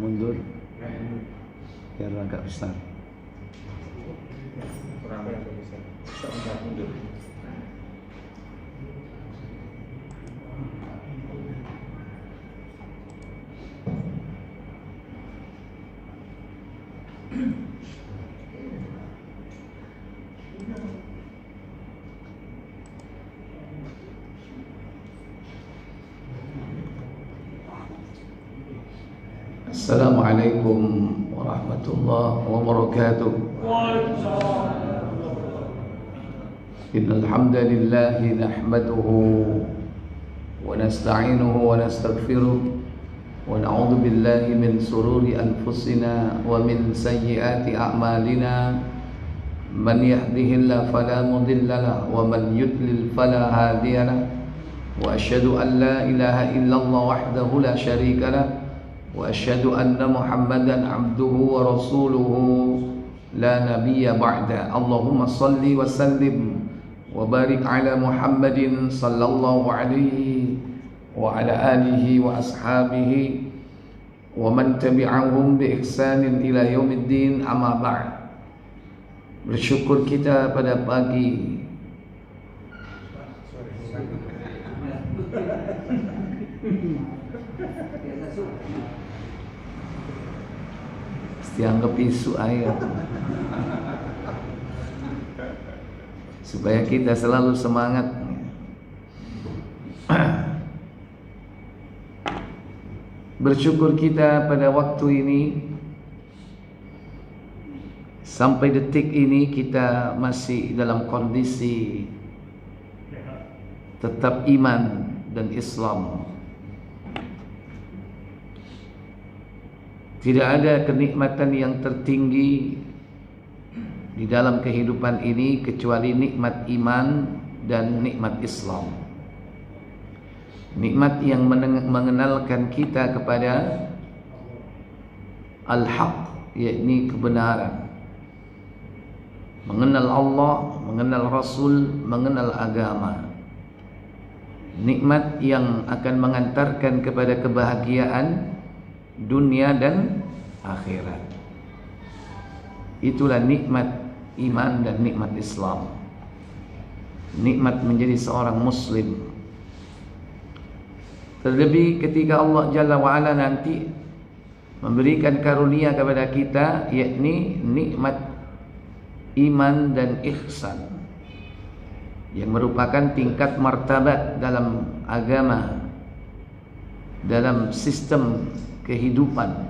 mundur biar agak besar. Kurang agak besar. Bisa mundur. Assalamualaikum warahmatullahi wabarakatuh. Innal hamdalillah nahmaduhu wa nasta'inuhu wa nastaghfiruh wa na'udzu billahi min sururi anfusina wa min sayyiati a'malina. Man yahdihillahu fala mudilla lahu wa man yudlil fala hadiya lahu. Wa asyhadu an la ilaha illallah wahdahu la syarika lahu wa asyhadu anna Muhammadan abduhu wa rasuluhu la nabiyya ba'da. Allahumma salli wa sallim wa barik ala Muhammadin sallallahu alaihi wa ala alihi wa ashabihi wa man tabi'ahum bi ihsanin ila yaumiddin, amma ba'd. Bersyukur kita pada pagi dianggap isu ayat supaya kita selalu semangat. Bersyukur kita pada waktu ini, sampai detik ini kita masih dalam kondisi tetap iman dan Islam. Tidak ada kenikmatan yang tertinggi di dalam kehidupan ini kecuali nikmat iman dan nikmat Islam. Nikmat yang mengenalkan kita kepada al-haq, yakni kebenaran. Mengenal Allah, mengenal Rasul, mengenal agama. Nikmat yang akan mengantarkan kepada kebahagiaan dunia dan akhirat. Itulah nikmat iman dan nikmat Islam. Nikmat menjadi seorang muslim. Terlebih ketika Allah Jalla wa'ala nanti memberikan karunia kepada kita, yakni nikmat iman dan ihsan, yang merupakan tingkat martabat dalam agama, dalam sistem kehidupan,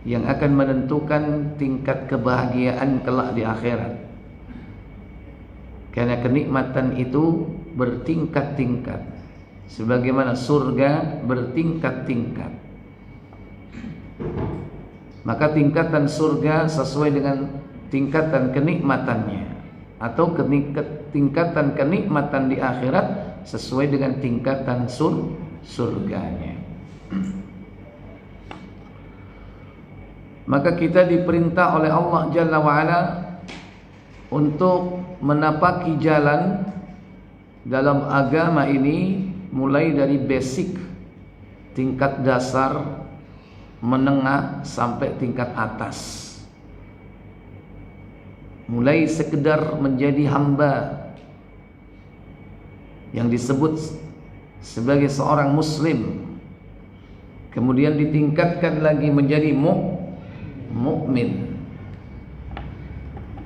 yang akan menentukan tingkat kebahagiaan kelak di akhirat. Karena kenikmatan itu bertingkat-tingkat, sebagaimana surga bertingkat-tingkat. Maka tingkatan surga sesuai dengan tingkatan kenikmatannya, atau tingkatan kenikmatan di akhirat sesuai dengan tingkatan surganya. Maka kita diperintah oleh Allah Jalla wa'ala untuk menapaki jalan dalam agama ini, mulai dari basic, tingkat dasar, menengah, sampai tingkat atas. Mulai sekedar menjadi hamba yang disebut sebagai seorang muslim, kemudian ditingkatkan lagi menjadi mukmin,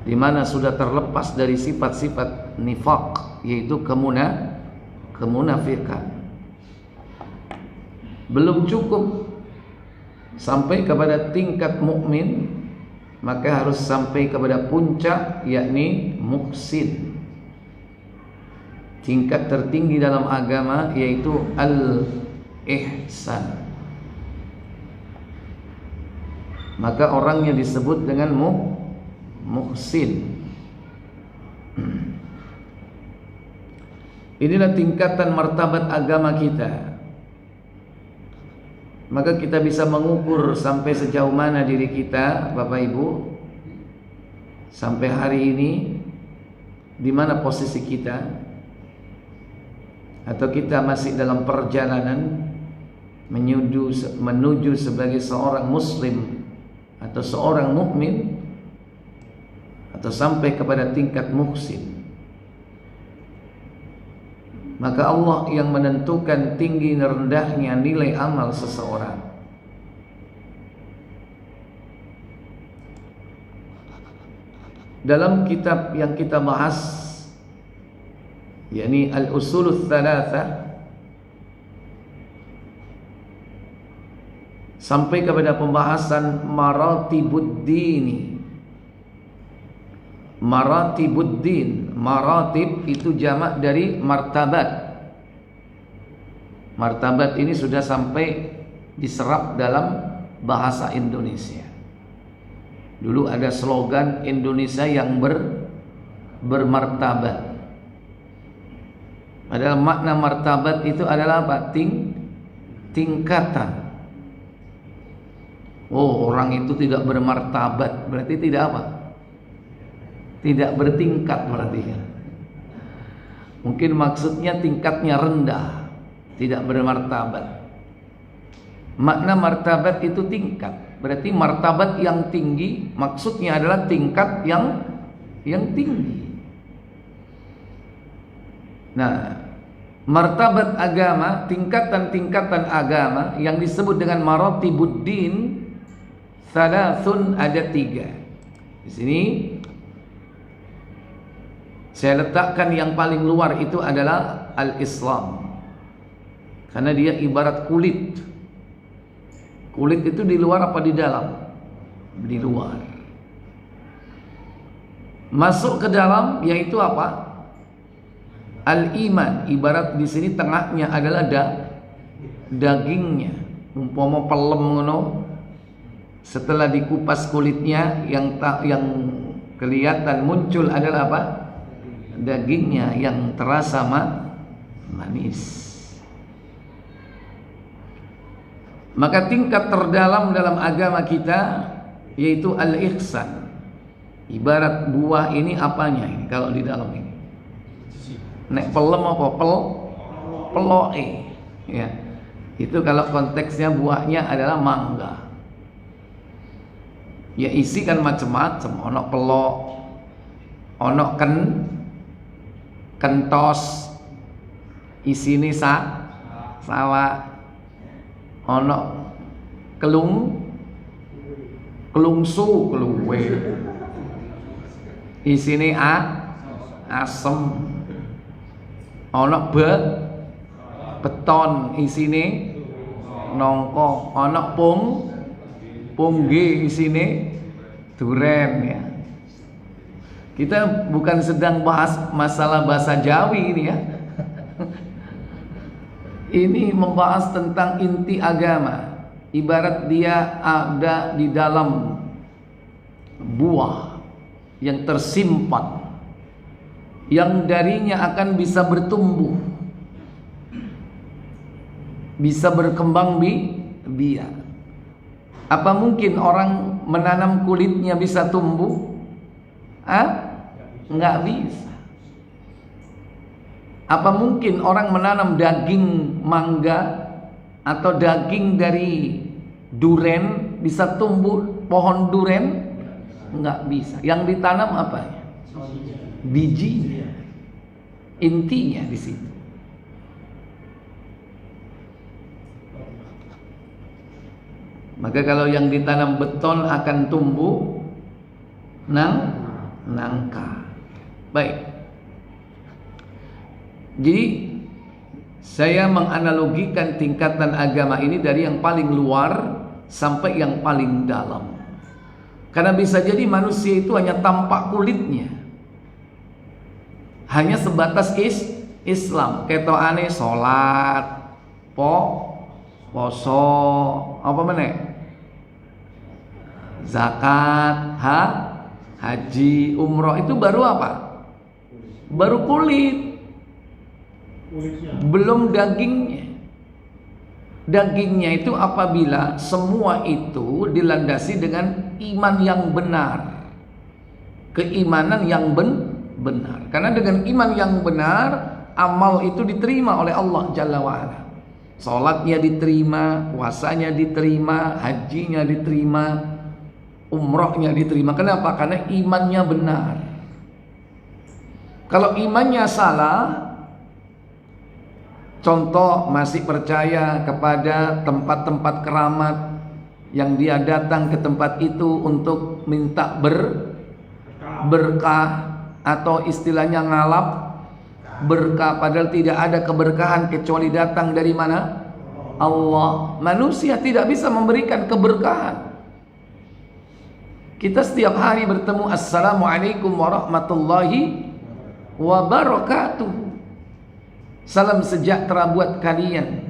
di mana sudah terlepas dari sifat-sifat nifaq, yaitu kemunafikan. Belum cukup sampai kepada tingkat mukmin, maka harus sampai kepada puncak, yakni muhsin. Tingkat tertinggi dalam agama yaitu al-ihsan. Maka orangnya disebut dengan muhsin. Inilah tingkatan martabat agama kita. Maka kita bisa mengukur sampai sejauh mana diri kita, Bapak Ibu, sampai hari ini, di mana posisi kita, atau kita masih dalam perjalanan menuju sebagai seorang muslim atau seorang mukmin atau sampai kepada tingkat muhsin, maka Allah yang menentukan tinggi dan rendahnya nilai amal seseorang. Dalam kitab yang kita bahas, yakni Al-Usulul Thalathah, sampai kepada pembahasan Maratibuddin. Maratibuddin, maratib itu jamak dari martabat. Martabat ini sudah sampai diserap dalam bahasa Indonesia. Dulu ada slogan Indonesia yang bermartabat. Padahal makna martabat itu adalah apa? Tingkatan. Oh, orang itu tidak bermartabat, berarti tidak apa? Tidak bertingkat berarti kan. Mungkin maksudnya tingkatnya rendah, tidak bermartabat. Makna martabat itu tingkat. Berarti martabat yang tinggi maksudnya adalah tingkat yang tinggi. Nah, martabat agama, tingkatan-tingkatan agama yang disebut dengan maratibuddin thalathun, ada 3. Di sini saya letakkan yang paling luar itu adalah al-Islam. Karena dia ibarat kulit. Kulit itu di luar apa di dalam? Di luar. Masuk ke dalam yaitu apa? Al-iman. Ibarat di sini tengahnya adalah dagingnya. Umpama pelem ngono. Setelah dikupas kulitnya yang kelihatan muncul adalah apa? Dagingnya yang terasa manis. Maka tingkat terdalam dalam agama kita yaitu al-ihsan. Ibarat buah ini apanya ini kalau di dalam ini? Nek pelem apa? Peloe. Ya. Itu kalau konteksnya buahnya adalah mangga. Ya isi kan macam-macam, ono pelok, ono kentos, isine sawa. Ono kelungsu keluwe, isine asem. Ono beton, isine nongko. Ono pungge, isine duren ya. Kita bukan sedang bahas masalah bahasa Jawi ini ya. Ini membahas tentang inti agama. Ibarat dia ada di dalam buah yang tersimpan, yang darinya akan bisa bertumbuh, bisa berkembang biak. Apa mungkin orang menanam kulitnya bisa tumbuh? Nggak bisa. Apa mungkin orang menanam daging mangga atau daging dari duren bisa tumbuh pohon duren? Nggak bisa. Yang ditanam apa? Bijinya. Intinya di situ. Maka kalau yang ditanam beton akan tumbuh nangka. Baik. Jadi saya menganalogikan tingkatan agama ini dari yang paling luar sampai yang paling dalam. Karena bisa jadi manusia itu hanya tampak kulitnya, hanya sebatas Islam. Ketokane sholat, poso, apa meneh? Zakat, haji, umroh, itu baru apa? Baru kulit. Belum dagingnya. Dagingnya itu apabila semua itu dilandasi dengan iman yang benar, keimanan yang benar. Karena dengan iman yang benar, amal itu diterima oleh Allah Jalla wa'ala. Sholatnya diterima, puasanya diterima, hajinya diterima, umrohnya diterima. Kenapa? Karena imannya benar. Kalau imannya salah, contoh masih percaya kepada tempat-tempat keramat, yang dia datang ke tempat itu untuk minta berkah, atau istilahnya ngalap berkah, padahal tidak ada keberkahan kecuali datang dari mana? Allah. Manusia tidak bisa memberikan keberkahan. Kita setiap hari bertemu, Assalamualaikum warahmatullahi wabarakatuh. Salam sejahtera buat kalian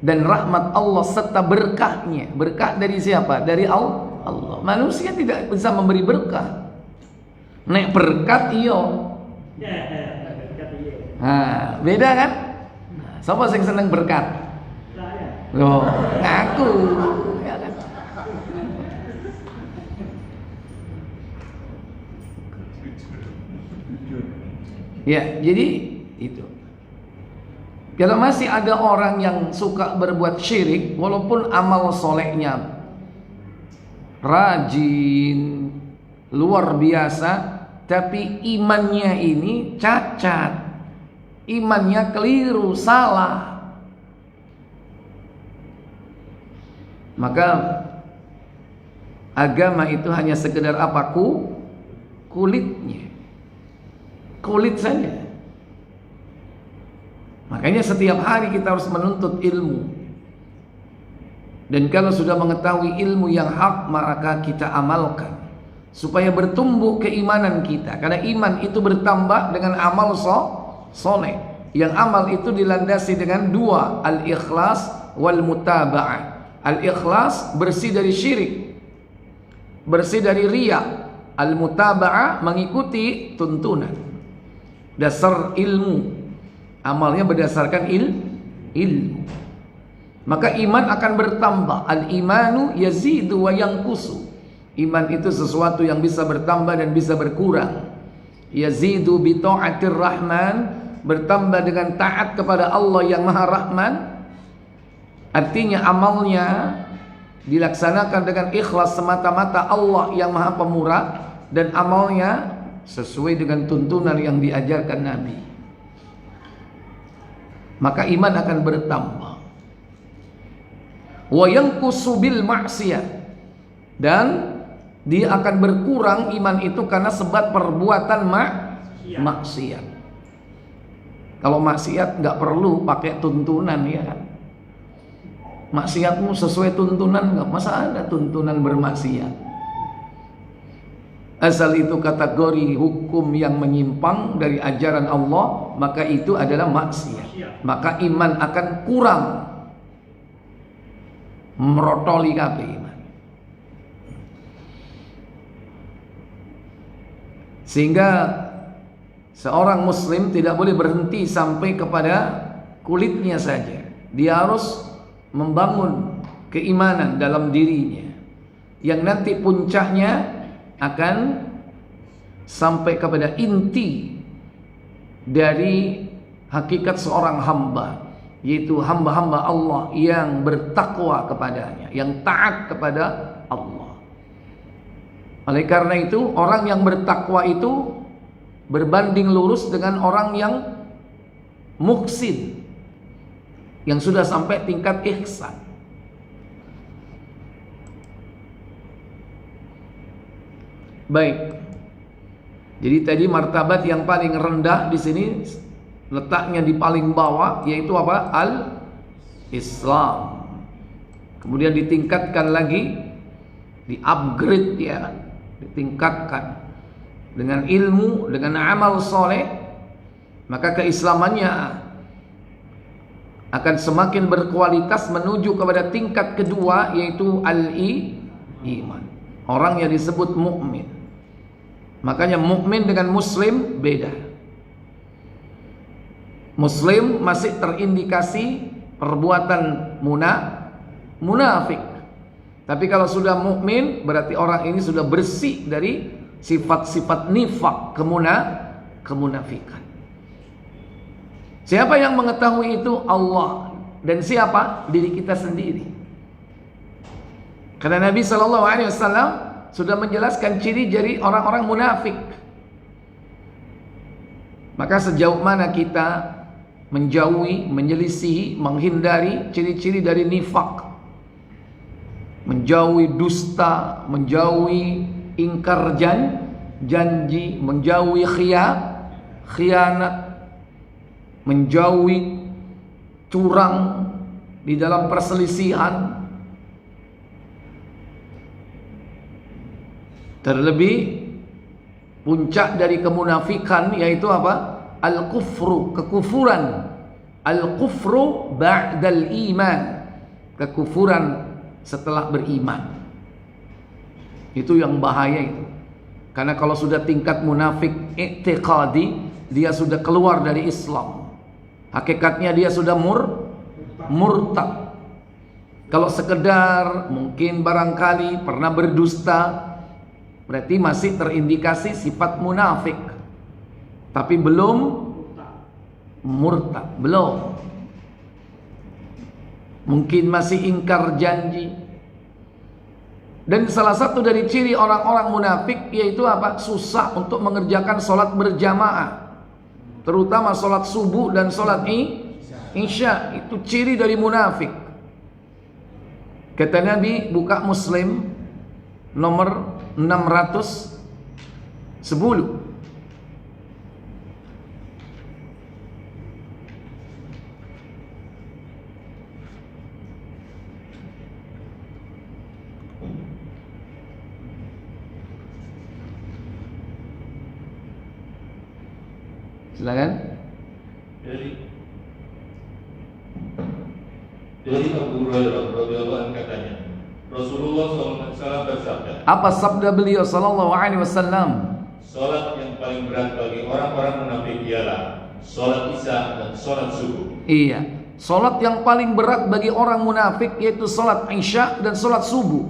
dan rahmat Allah serta berkahnya. Berkah dari siapa? Dari Allah. Manusia tidak bisa memberi berkah. Nek berkat iyo. Nah, beda kan? Siapa yang seneng berkat? Loh, ngaku. Ya kan? Ya, jadi itu. Kalau masih ada orang yang suka berbuat syirik, walaupun amal solehnya rajin, luar biasa, tapi imannya ini cacat, imannya keliru, salah, maka agama itu hanya sekedar apa? Kulitnya, kulit saja. Makanya setiap hari kita harus menuntut ilmu. Dan kalau sudah mengetahui ilmu yang hak, maka kita amalkan supaya bertumbuh keimanan kita. Karena iman itu bertambah dengan amal soleh. Yang amal itu dilandasi dengan dua, al-ikhlas wal mutaba'ah. Al-ikhlas bersih dari syirik, bersih dari riya. Al-mutaba'ah mengikuti tuntunan. Dasar ilmu, amalnya berdasarkan ilmu. Maka iman akan bertambah. Al-imanu yazidu wa yanqusu. Iman itu sesuatu yang bisa bertambah dan bisa berkurang. Yazidu bi ta'atir rahman, bertambah dengan taat kepada Allah yang Maha Rahman. Artinya amalnya dilaksanakan dengan ikhlas semata-mata Allah yang Maha Pemurah, dan amalnya sesuai dengan tuntunan yang diajarkan Nabi. Maka iman akan bertambah. Wa yanqusu bil ma'siyah, dan dia akan berkurang iman itu karena sebab perbuatan maksiat. Kalau maksiat nggak perlu pakai tuntunan, ya kan? Maksiatmu sesuai tuntunan nggak? Masa ada tuntunan bermaksiat? Asal itu kategori hukum yang menyimpang dari ajaran Allah, maka itu adalah maksiat. Maka iman akan kurang, merotoli kabeh iman. Sehingga seorang muslim tidak boleh berhenti sampai kepada kulitnya saja. Dia harus membangun keimanan dalam dirinya, yang nanti puncaknya akan sampai kepada inti dari hakikat seorang hamba, yaitu hamba-hamba Allah yang bertakwa kepadanya, yang taat kepada Allah. Oleh karena itu, orang yang bertakwa itu berbanding lurus dengan orang yang muhsin, yang sudah sampai tingkat ihsan. Baik. Jadi tadi martabat yang paling rendah di sini letaknya di paling bawah, yaitu apa? Al-Islam. Kemudian ditingkatkan lagi, di-upgrade ya, ditingkatkan dengan ilmu, dengan amal soleh, maka keislamannya akan semakin berkualitas menuju kepada tingkat kedua, yaitu al-iman. Orang yang disebut mukmin. Makanya mukmin dengan muslim beda. Muslim masih terindikasi perbuatan munafik. Tapi kalau sudah mukmin, berarti orang ini sudah bersih dari sifat-sifat nifak, kemunafikan. Siapa yang mengetahui itu? Allah. dan siapa? Diri kita sendiri. Karena Nabi SAW sudah menjelaskan ciri-ciri orang-orang munafik. Maka sejauh mana kita menjauhi, menyelisihi, menghindari ciri-ciri dari nifak, menjauhi dusta, menjauhi ingkar janji, menjauhi khianat, menjauhi curang di dalam perselisihan. Terlebih puncak dari kemunafikan yaitu apa? Al-kufru, kekufuran. Al-kufru ba'dal iman, kekufuran setelah beriman. Itu yang bahaya itu. Karena kalau sudah tingkat munafik i'tiqadi, dia sudah keluar dari Islam. Hakikatnya dia sudah murtad. Kalau sekedar mungkin barangkali pernah berdusta, berarti masih terindikasi sifat munafik. Tapi belum murtad, belum. Mungkin masih ingkar janji. Dan salah satu dari ciri orang-orang munafik yaitu apa? Susah untuk mengerjakan sholat berjamaah, terutama sholat subuh dan sholat isya. Itu ciri dari munafik. Kata Nabi, buka Muslim nomor 610. Silakan. Dari Abu Hurairah radhiyallahu anhu katanya, Rasulullah SAW bersabda. Apa sabda beliau sallallahu alaihi wasallam? Salat yang paling berat bagi orang-orang munafik ialah salat isya dan salat subuh. Iya, salat yang paling berat bagi orang munafik yaitu salat isya dan salat subuh.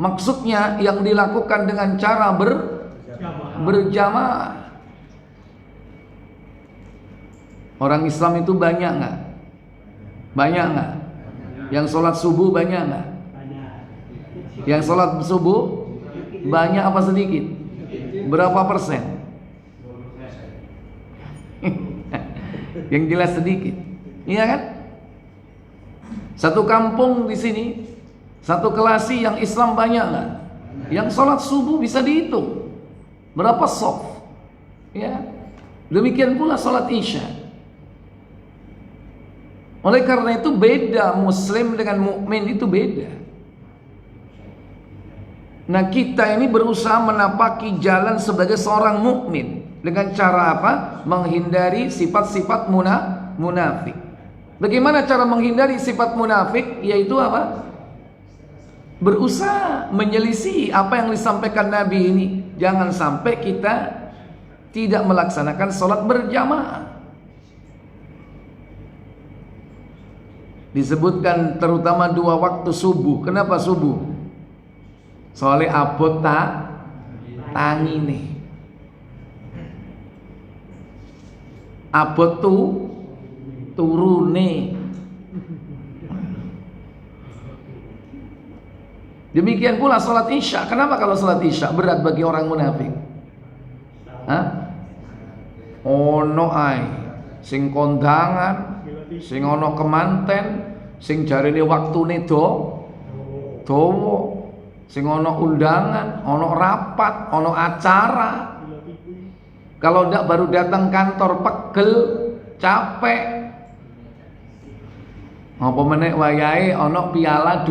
Maksudnya yang dilakukan dengan cara berjamaah. Orang Islam itu banyak nggak? Banyak nggak? Yang sholat subuh banyak nggak? Yang sholat subuh banyak apa sedikit? Berapa persen? Yang jelas sedikit, iya kan? Satu kampung di sini, satu kelasi yang Islam banyak nggak? Yang sholat subuh bisa dihitung berapa shaf, ya. Demikian pula sholat isya. Oleh karena itu beda muslim dengan mukmin, itu beda. Nah, kita ini berusaha menapaki jalan sebagai seorang mukmin dengan cara apa? Menghindari sifat-sifat munafik. Bagaimana cara menghindari sifat munafik? Yaitu apa? Berusaha menyelisih apa yang disampaikan Nabi ini. Jangan sampai kita tidak melaksanakan sholat berjamaah. Disebutkan terutama 2 waktu subuh. Kenapa subuh? Soalnya abot tangi nih. Abot turune. Demikian pula sholat isya. Kenapa kalau sholat isya berat bagi orang munafik? Hah? Ono ai sing kondangan, sing ono kemanten, sing jarine waktune dawa, sing ono undangan, ono rapat, ono acara. Kalau ndak baru datang kantor pegel, capek. Apa meneh wayahe ono piala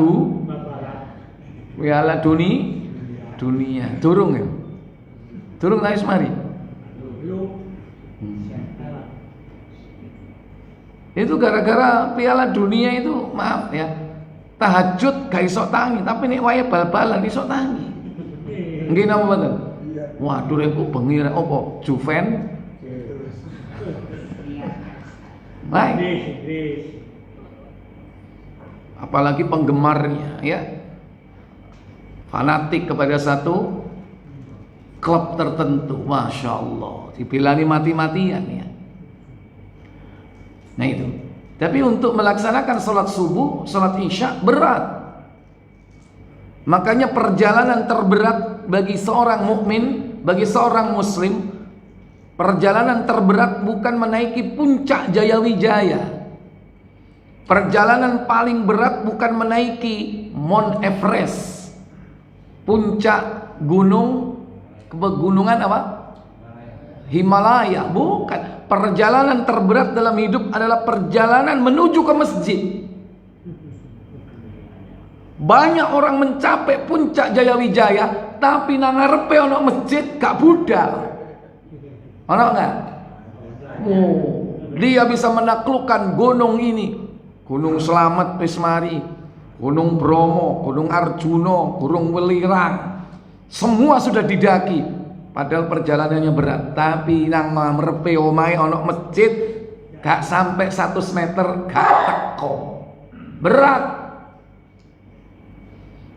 dunia. Durung ya? Durung ta wis mari? Itu gara-gara piala dunia itu, maaf ya, tahajud gak iso tangi, tapi nek waya bal-balan iso tangi. Nggih napa mboten? Waduh rek bengi rek opo? Juven. Baik. Apalagi penggemarnya ya. Fanatik kepada satu klub tertentu. Masya Allah, dibelani mati-matian ya. Nah itu. Tapi untuk melaksanakan sholat subuh, sholat isya berat. Makanya perjalanan terberat bagi seorang mukmin, bagi seorang muslim, perjalanan terberat bukan menaiki puncak Jaya Wijaya. Perjalanan paling berat bukan menaiki Mount Everest, puncak pegunungan apa? Himalaya. Bukan. Perjalanan terberat dalam hidup adalah perjalanan menuju ke masjid. Banyak orang mencapai puncak Jaya Wijaya, tapi nangarepe ono masjid gak budal. Ono enggak? Dia bisa menaklukkan gunung ini, Gunung Slamet wis mari, Gunung Bromo, Gunung Arjuno, Gunung Welirang. Semua sudah didaki. Padahal perjalanannya berat, tapi nang ngarepe omahe ono masjid gak sampai 100 meter gak teko. Berat.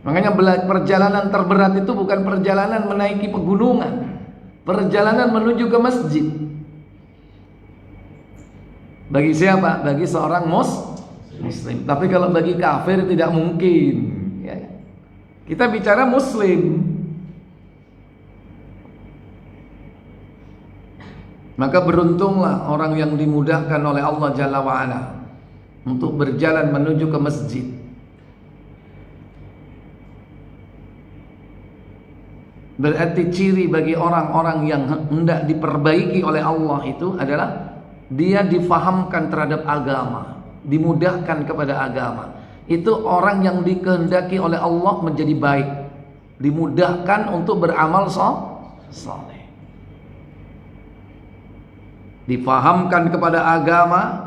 Makanya perjalanan terberat itu bukan perjalanan menaiki pegunungan, perjalanan menuju ke masjid. Bagi siapa? Bagi seorang muslim. Tapi kalau bagi kafir tidak mungkin, ya. Kita bicara muslim. Maka beruntunglah orang yang dimudahkan oleh Allah Jalla wa'ala untuk berjalan menuju ke masjid. Berarti ciri bagi orang-orang yang hendak diperbaiki oleh Allah itu adalah dia difahamkan terhadap agama, dimudahkan kepada agama. Itu orang yang dikehendaki oleh Allah menjadi baik, dimudahkan untuk beramal saleh. Difahamkan kepada agama,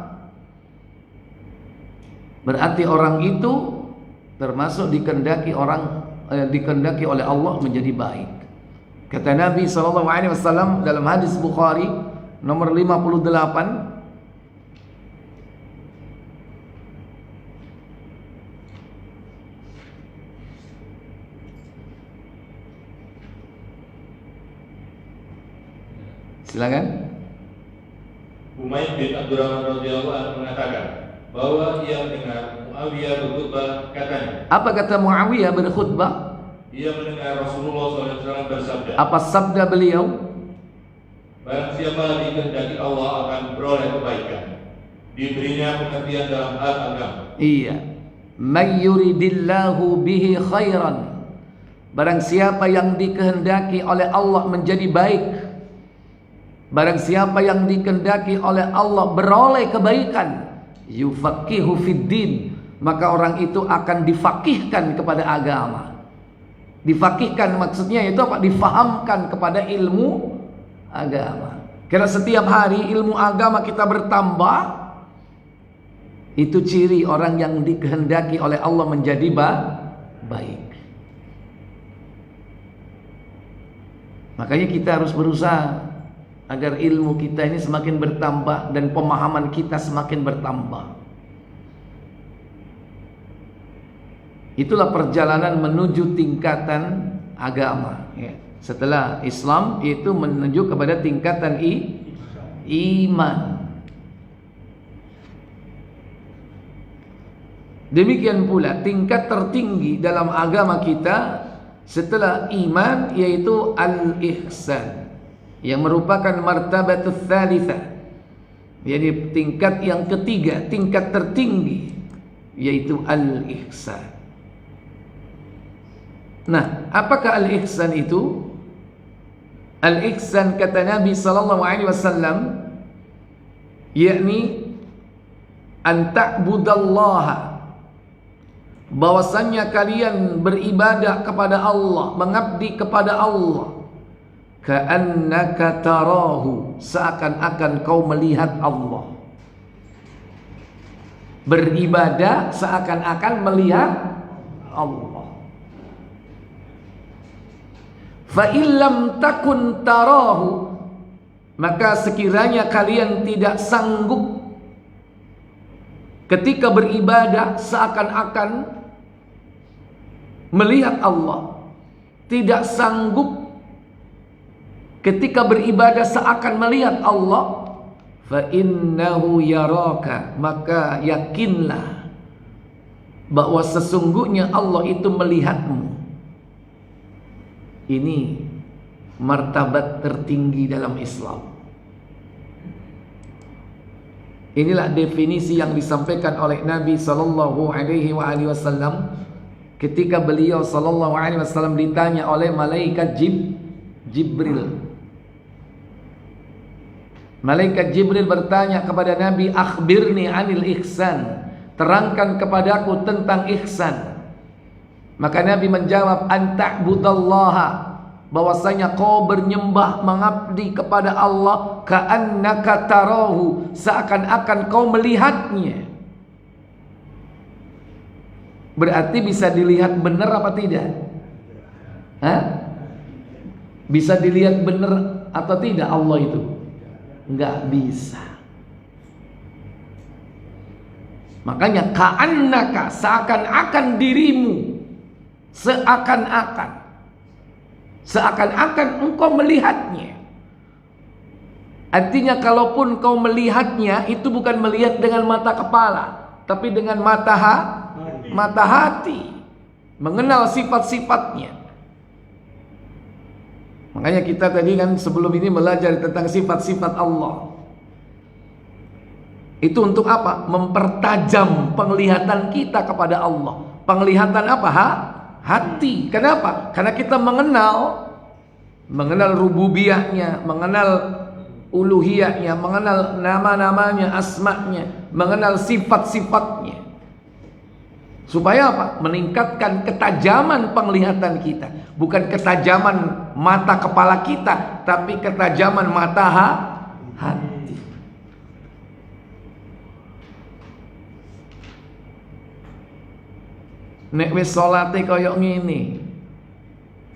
berarti orang itu termasuk dikehendaki oleh Allah menjadi baik. Kata Nabi SAW dalam hadis Bukhari nomor 58, silakan. Umayyah bin Abdurrahman radhiyallahu anhu mengatakan bahwa ia mendengar Muawiyah berkhutbah, katanya. Apa kata Muawiyah berkhutbah? Ia mendengar Rasulullah SAW bersabda. Apa sabda beliau? Barang siapa dikehendaki Allah akan beroleh kebaikan, diberinya pengertian dalam hal agama. Iya. May yuridillahu bihi khairan. Barang siapa yang dikehendaki oleh Allah menjadi baik, barang siapa yang dikehendaki oleh Allah beroleh kebaikan, yufaqihu fiddin, maka orang itu akan difakihkan kepada agama. Difakihkan maksudnya itu apa? Difahamkan kepada ilmu agama. Karena setiap hari ilmu agama kita bertambah, itu ciri orang yang dikehendaki oleh Allah menjadi baik. Makanya kita harus berusaha agar ilmu kita ini semakin bertambah dan pemahaman kita semakin bertambah. Itulah perjalanan menuju tingkatan agama, ya. Setelah Islam itu menuju kepada tingkatan iman. Demikian pula tingkat tertinggi dalam agama kita setelah iman yaitu al-ihsan, yang merupakan martabatul tsalitsah, jadi tingkat yang ketiga, tingkat tertinggi, yaitu al-ihsan. Nah, apakah al-ihsan itu? Al-ihsan kata Nabi sallallahu alaihi wasallam, yakni an ta'budallaha, bahwasannya kalian beribadah kepada Allah, mengabdi kepada Allah, ka'annaka tarahu, seakan-akan kau melihat Allah. Beribadah seakan-akan melihat Allah. Fa illam takun tarahu, maka sekiranya kalian tidak sanggup ketika beribadah seakan-akan melihat Allah, tidak sanggup ketika beribadah seakan melihat Allah, fa innahu yaraka, maka yakinlah bahwa sesungguhnya Allah itu melihatmu. Ini martabat tertinggi dalam Islam. Inilah definisi yang disampaikan oleh Nabi sallallahu alaihi wasallam ketika beliau sallallahu alaihi wasallam ditanya oleh malaikat Jibril. Malaikat Jibril bertanya kepada Nabi, "Akhbirni 'anil ihsan." Terangkan kepadaku tentang ihsan. Maka Nabi menjawab, "Anta'budallaha." Bahwasanya kau bernyembah mengabdi kepada Allah ka'annaka tarahu, seakan-akan kau melihatnya. Berarti bisa dilihat benar apa tidak? Bisa dilihat benar atau tidak Allah itu? Enggak bisa. Makanya ka'annaka, seakan-akan dirimu, seakan-akan engkau melihatnya. Artinya kalaupun kau melihatnya, itu bukan melihat dengan mata kepala, tapi dengan mata hati, mengenal sifat-sifatnya. Makanya kita tadi kan sebelum ini belajar tentang sifat-sifat Allah. Itu untuk apa? Mempertajam penglihatan kita kepada Allah. Penglihatan apa? Hati. Kenapa? Karena kita mengenal rububiyahnya, mengenal uluhiyahnya, mengenal nama-namanya, asma'nya, mengenal sifat-sifatnya. Supaya apa? Meningkatkan ketajaman penglihatan kita. Bukan ketajaman mata kepala kita, tapi ketajaman mata hati. Nek wis salate kaya ngene,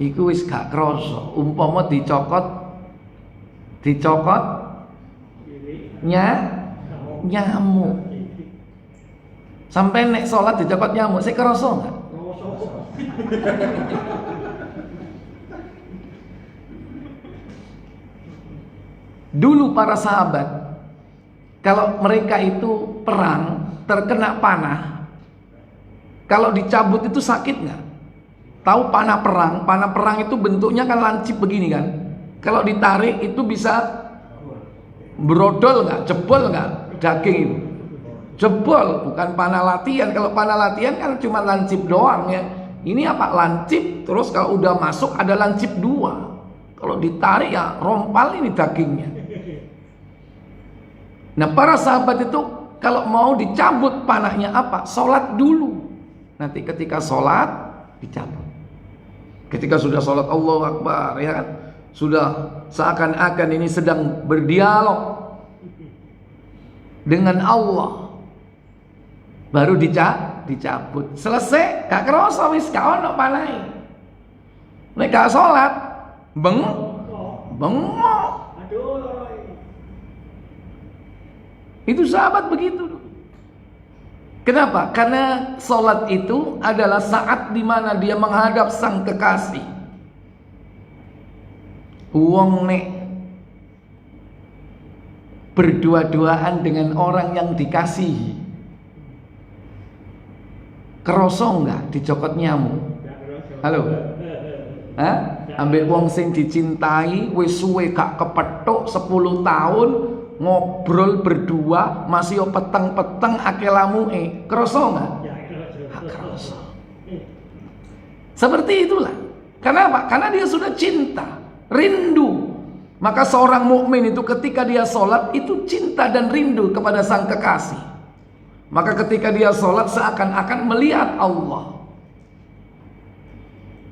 iku wis gak krasa. Umpama dicokot nyamuk. Sampai nek salat dicokot nyamuk, sik krasa enggak? Dulu para sahabat, kalau mereka itu perang terkena panah, kalau dicabut itu sakit nggak? Tahu panah perang? Panah perang itu bentuknya kan lancip begini kan? Kalau ditarik itu bisa brodol nggak? Jebol nggak daging itu? Jebol, bukan panah latihan. Kalau panah latihan kan cuma lancip doang ya. Ini apa? Lancip, terus kalau udah masuk ada lancip dua. Kalau ditarik ya rompal ini dagingnya. Nah para sahabat itu kalau mau dicabut panahnya apa? Sholat dulu. Nanti ketika sholat dicabut. Ketika sudah sholat Allahu Akbar, ya kan, sudah seakan-akan ini sedang berdialog dengan Allah, baru dicabut. Selesai, gak kerasa wis gak ono panahe. Nek gak sholat, bengok. Itu sahabat begitu. Kenapa? Karena sholat itu adalah saat dimana dia menghadap sang kekasih. Wong nek berdua-duaan dengan orang yang dikasihi, kerosong nggak dicokot nyamuk? Halo? Ambek wong sing dicintai wis suwe gak kepethuk 10 tahun, ngobrol berdua masih peteng-peteng akeh lamuke, kerasa nggak? Kerasa. Seperti itulah. Kenapa? Karena dia sudah cinta, rindu. Maka seorang mukmin itu ketika dia sholat itu cinta dan rindu kepada sang kekasih. Maka ketika dia sholat seakan-akan melihat Allah.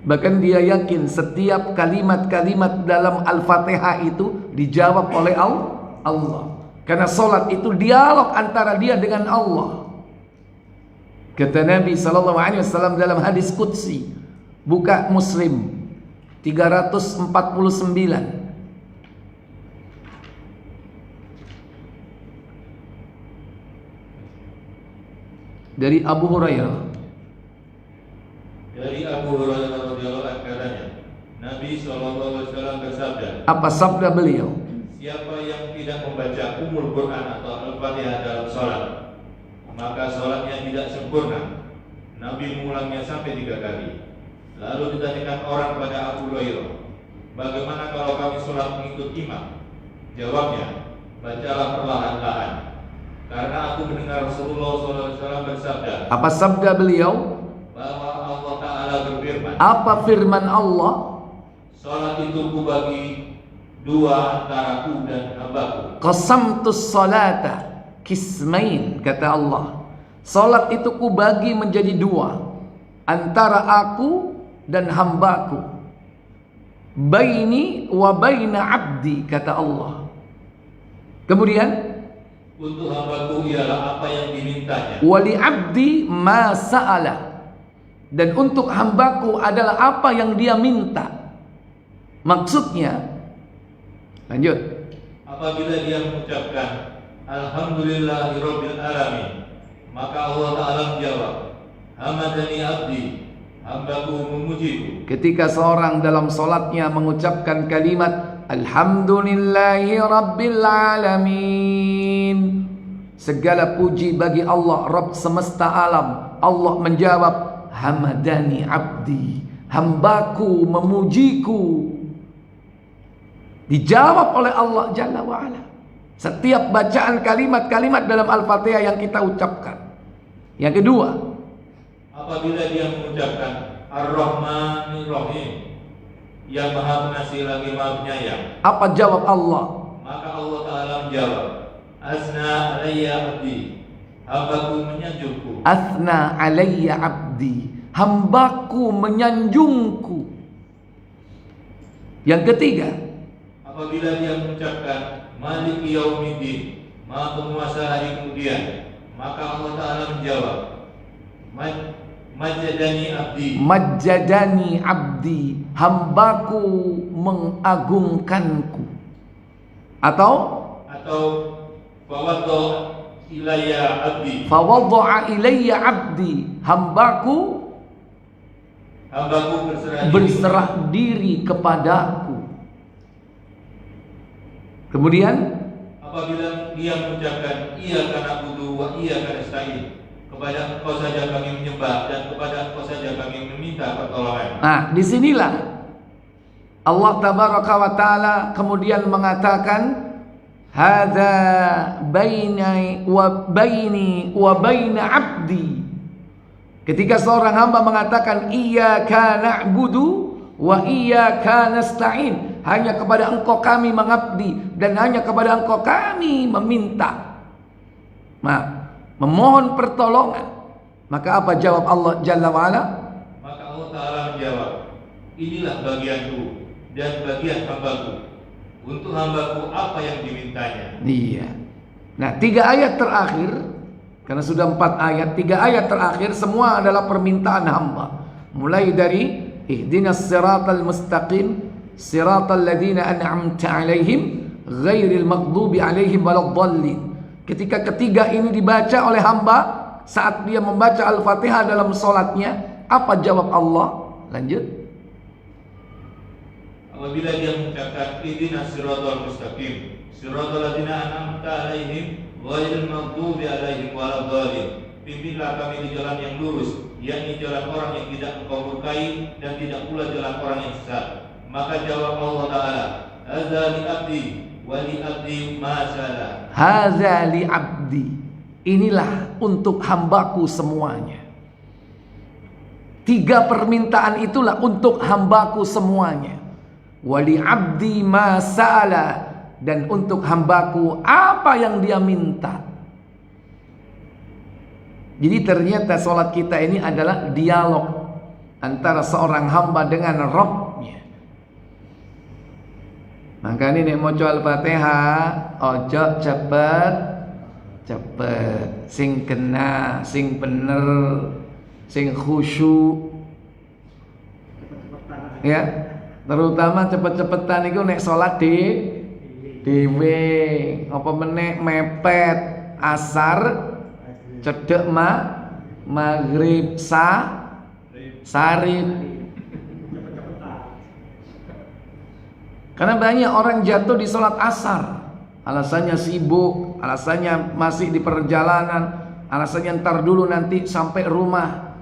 Bahkan dia yakin setiap kalimat-kalimat dalam Al-Fatihah itu dijawab oleh Allah. Karena sholat itu dialog antara dia dengan Allah. Kata Nabi SAW dalam hadis Qudsi, buka Muslim 349, dari Abu Hurairah. Dari Abu Hurairah radhiyallahu anhu katanya, Nabi SAW bersabda. Apa sabda beliau? Siapa yang tidak membaca Ummul Quran atau Al-Fatihah dalam sholat, maka sholatnya tidak sempurna. Nabi mengulangnya sampai 3 kali. Lalu ditanyakan orang pada Abu Hurairah, bagaimana kalau kami sholat mengikut imam? Jawabnya, bacalah perlahan-lahan, karena aku mendengar Rasulullah SAW bersabda. Apa sabda beliau? Bahwa Allah Ta'ala berfirman. Apa firman Allah? Sholat itu kubagi 2 antara aku dan hambaku. Qasamtus salata kismain, kata Allah. Salat itu kubagi menjadi 2 antara aku dan hambaku. Baini wa baina abdi, kata Allah. Kemudian untuk hambaku ialah apa yang dimintanya. Wali abdi ma sa'ala, dan untuk hambaku adalah apa yang dia minta. Maksudnya, lanjut. Apabila dia mengucapkan Alhamdulillahirabbil alamin, maka Allah Ta'ala menjawab, hamadani abdi, hambaku memujiku. Ketika seorang dalam solatnya mengucapkan kalimat Alhamdulillahirabbil alamin, segala puji bagi Allah, Rabb semesta alam, Allah menjawab, hamadani abdi, hambaku memujiku. Dijawab oleh Allah Jalla wa'ala setiap bacaan kalimat-kalimat dalam Al-Fatihah yang kita ucapkan. Yang kedua, apabila dia mengucapkan Ar-Rahmanir Rahim, yang maha pengasih lagi maha penyayang, apa jawab Allah? Maka Allah Ta'ala menjawab, Asna alayya abdi, hambaku menyanjungku. Asna alayya abdi, hambaku menyanjungku. Yang ketiga, apabila dia mengucapkan Maliki Yaumiddin, maha penguasa hari kemudian, maka Allah Ta'ala menjawab, Majjadani abdi, Majjadani abdi, hambaku mengagungkanku. Atau Fawadda ilayya abdi, Fawadda'a ilayya abdi, hambaku berserah diri kepadaku. Kemudian apabila dia mengucapkan Iyyaka na'budu wa iyyaka nasta'in, kepada Engkau saja kami menyembah dan kepada Engkau saja kami meminta pertolongan. Nah, disinilah Allah Tabaraka wa Ta'ala kemudian mengatakan hadza baini wa baina abdi. Ketika seorang hamba mengatakan Iyyaka na'budu wa iyyaka nasta'in, hanya kepada Engkau kami mengabdi dan hanya kepada Engkau kami meminta, memohon pertolongan. Maka apa jawab Allah Jalla wa'ala? Maka Allah Ta'ala menjawab, inilah bagianku dan bagian hambaku, untuk hambaku apa yang dimintanya. Iya. Nah, 3 ayat terakhir, karena sudah 4 ayat, 3 ayat terakhir semua adalah permintaan hamba. Mulai dari ihdinas siratal mustaqim, siratal ladzina an'amta 'alaihim ghairil maghdubi 'alaihim waladdallin. Ketika ketiga ini dibaca oleh hamba saat dia membaca Al-Fatihah dalam sholatnya, apa jawab Allah? Lanjut. Apabila dia mengucapkan ihdinas siratal mustaqim, siratal ladzina an'amta 'alaihim ghairil maghdubi 'alaihim waladdallin, pimpinlah kami di jalan yang lurus, yakni jalan orang yang tidak Engkau murkai dan tidak pula jalan orang yang sesat. Maka jawab Allah Ta'ala, hadza li abdi wa li abdi ma sala. Hadza li abdi, inilah untuk hambaku semuanya. 3 permintaan itulah untuk hambaku semuanya. Wa li abdi ma sala, dan untuk hambaku apa yang dia minta. Jadi ternyata sholat kita ini adalah dialog antara seorang hamba dengan Rabbnya. Maka ini nek maca Al-Fatihah ojo cepet, sing kena, sing bener, sing khusyuk. Ya, terutama cepet-cepetan itu nek sholat dhewe, apa meneh mepet asar, cedek maghrib sarip. Karena banyak orang jatuh di sholat asar. alasannya sibuk, alasannya masih di perjalanan, alasannya ntar dulu nanti sampai rumah,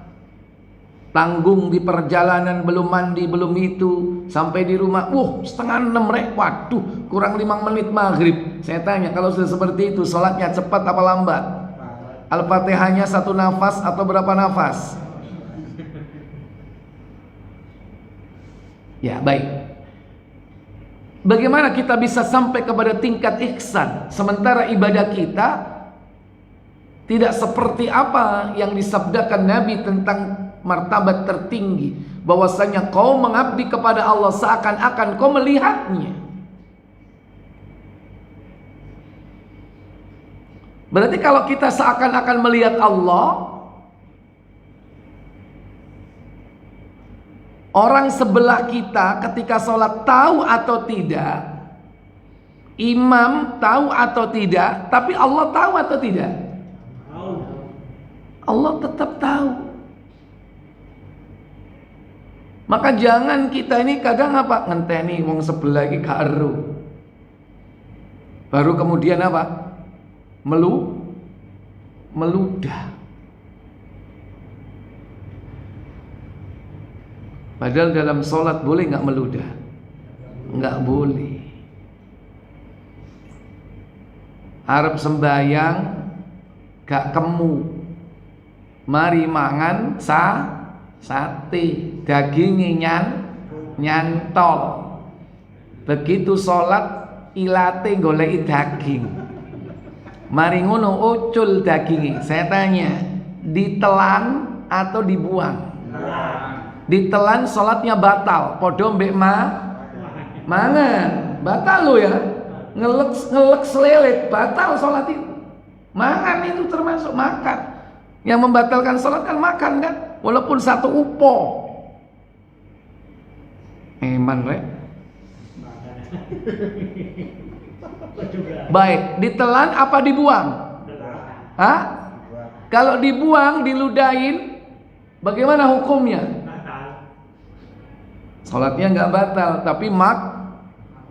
tanggung di perjalanan, belum mandi, belum itu, sampai di rumah, 5:30 rek, waduh kurang 5 menit maghrib. Saya tanya, kalau sudah seperti itu sholatnya cepat apa lambat? Al-Fatihahnya 1 nafas atau berapa nafas? Ya baik. Bagaimana kita bisa sampai kepada tingkat ihsan sementara ibadah kita tidak seperti apa yang disabdakan Nabi tentang martabat tertinggi, bahwasanya kau mengabdi kepada Allah seakan-akan kau melihatnya. Berarti kalau kita seakan-akan melihat Allah, orang sebelah kita ketika sholat tahu atau tidak, imam tahu atau tidak, tapi Allah tahu atau tidak? Allah tetap tahu. Maka jangan kita ini kadang apa? Ngenteni wong sebelah iki karo. Baru kemudian apa? Meludah. Padahal dalam sholat boleh nggak meludah? Nggak boleh. Arep sembayang gak kemu, mari mangan sate, dagingnya nyantol. Begitu sholat ilate goleki daging, mari ngono ucul dagingnya. Saya tanya, ditelan atau dibuang? Ditelan sholatnya batal, podo mbek mangan batal lo ya, ngelek selelet batal sholat itu. Mangan itu termasuk makan. Yang membatalkan sholat kan makan kan, walaupun 1 upo. Eman rek. Baik, ditelan apa dibuang? Hah? Kalau dibuang, diludahin, bagaimana hukumnya? Sholatnya nggak batal, tapi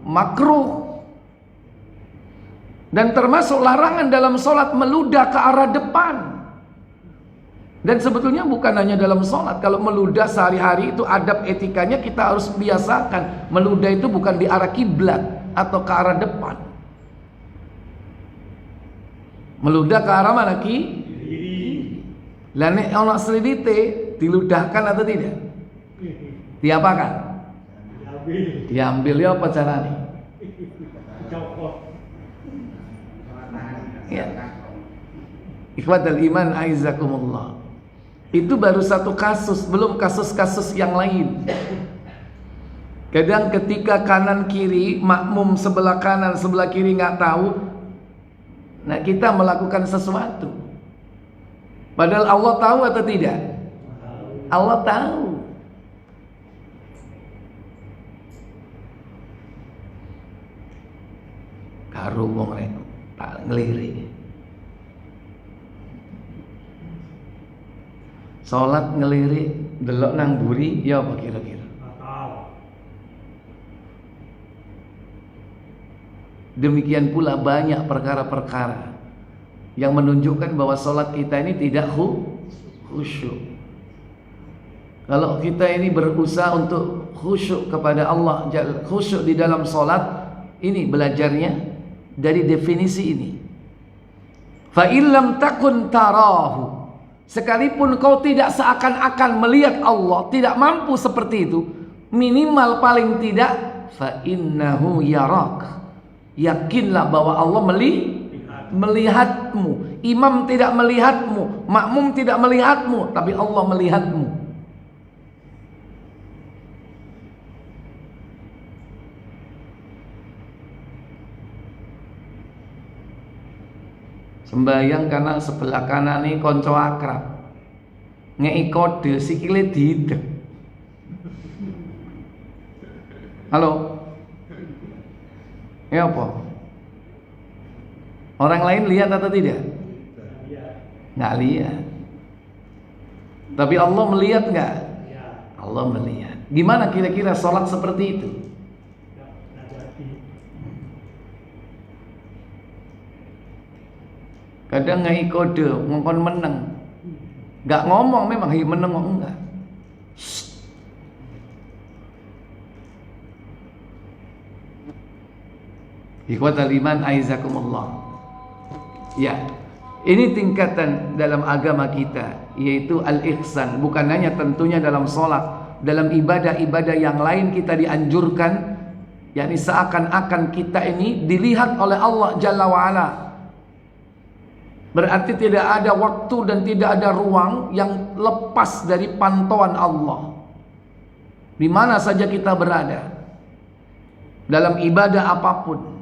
makruh. Dan termasuk larangan dalam sholat meludah ke arah depan. Dan sebetulnya bukan hanya dalam sholat. Kalau meludah sehari-hari itu adab etikanya kita harus biasakan. Meludah itu bukan di arah kiblat atau ke arah depan. Meludah ke arah mana ki? Lah nek ana slidite diludahkan atau tidak? Diapakan? Diambil ya apa caranya? Ya. Ikhwatal iman aizakumullah. Itu baru satu kasus, belum kasus-kasus yang lain. Kadang ketika kanan kiri, makmum sebelah kanan sebelah kiri nggak tahu, nah kita melakukan sesuatu. Padahal Allah tahu atau tidak? Allah tahu. Karo wong rek tak ngelirik. Salat ngelirik delok nang buri ya apa kira-kira? Demikian pula banyak perkara-perkara yang menunjukkan bahwa salat kita ini tidak khusyuk. Kalau kita ini berusaha untuk khusyuk kepada Allah, khusyuk di dalam salat, ini belajarnya dari definisi ini. Fa illam takun tarahu, sekalipun kau tidak seakan-akan melihat Allah, tidak mampu seperti itu, minimal paling tidak fa innahu yarak, yakinlah bahwa Allah melihatmu. Imam tidak melihatmu, makmum tidak melihatmu, tapi Allah melihatmu. Sembayang karena sebelah kanan ini konco akrab, ngei kode sikile diidek. Halo, ya apa? Orang lain lihat atau tidak? Nggak lihat. Tapi Allah melihat nggak? Allah melihat. Gimana kira-kira sholat seperti itu? Kadang ngai kode ngongkon meneng. Enggak ngomong memang meneng kok enggak. Ikhwatal iman aizakumullah. Ya. Ini tingkatan dalam agama kita, yaitu al-ihsan. Bukan hanya tentunya dalam sholat, dalam ibadah-ibadah yang lain kita dianjurkan, yakni seakan-akan kita ini dilihat oleh Allah Jalla wa'ala. Berarti tidak ada waktu dan tidak ada ruang yang lepas dari pantauan Allah. Di mana saja kita berada, dalam ibadah apapun.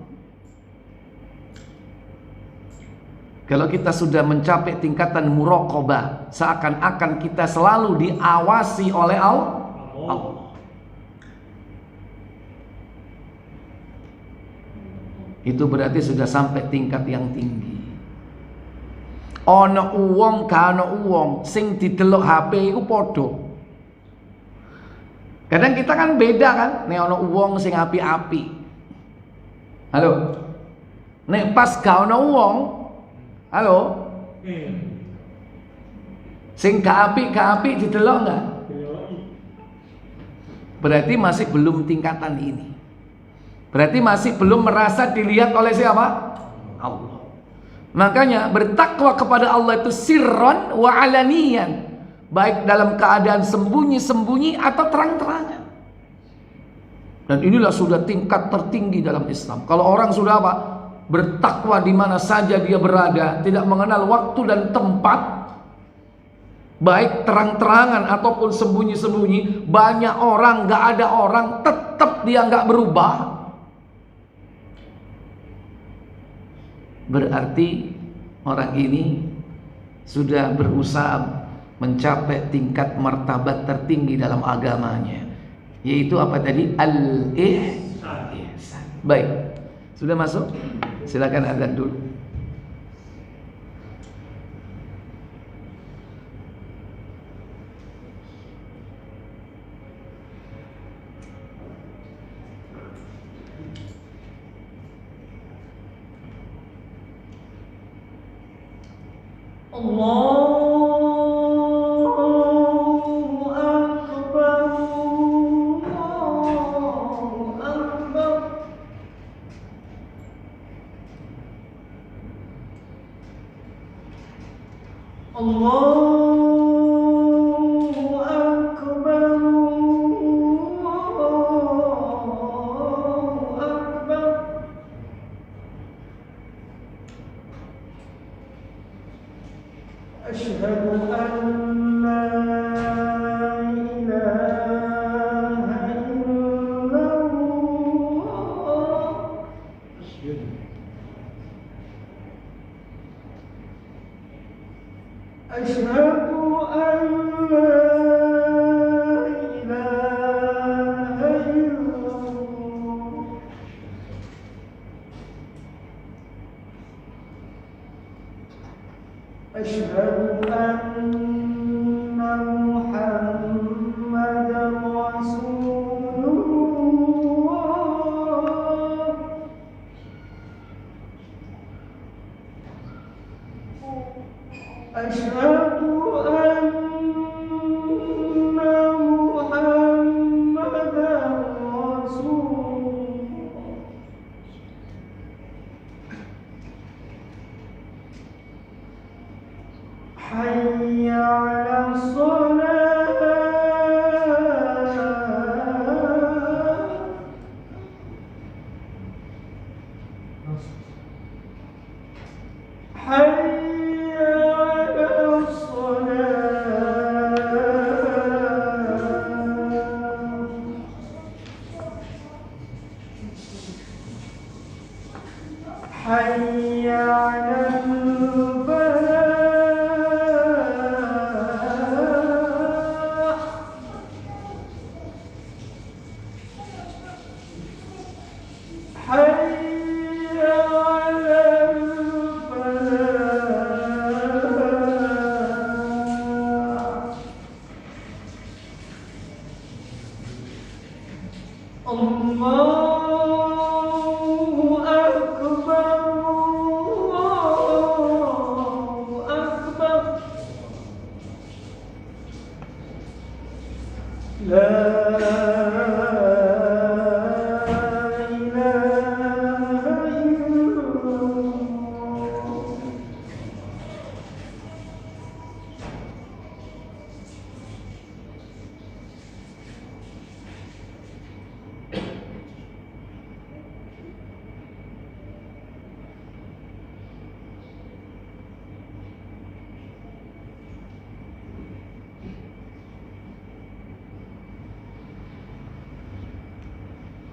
Kalau kita sudah mencapai tingkatan muraqabah, seakan-akan kita selalu diawasi oleh Allah. Itu berarti sudah sampai tingkat yang tinggi. Ana uwong ka ana uwong sing didelok HP iku padha. Kadang kita kan beda kan, nek ana uwong sing api-api. Halo. Nek pas ga ana uwong, halo. Sing gak apik didelok enggak? Berarti masih belum tingkatan ini. Berarti masih belum merasa dilihat oleh siapa? Allah. Makanya bertakwa kepada Allah itu sirron wa alaniyan, baik dalam keadaan sembunyi-sembunyi atau terang-terangan. Dan inilah sudah tingkat tertinggi dalam Islam. Kalau orang sudah apa? Bertakwa di mana saja dia berada, tidak mengenal waktu dan tempat, baik terang-terangan ataupun sembunyi-sembunyi, banyak orang, gak ada orang, tetap dia gak berubah. Berarti orang ini sudah berusaha mencapai tingkat martabat tertinggi dalam agamanya, yaitu apa tadi? Al-ihsan. Baik, sudah masuk? Silakan azan dulu.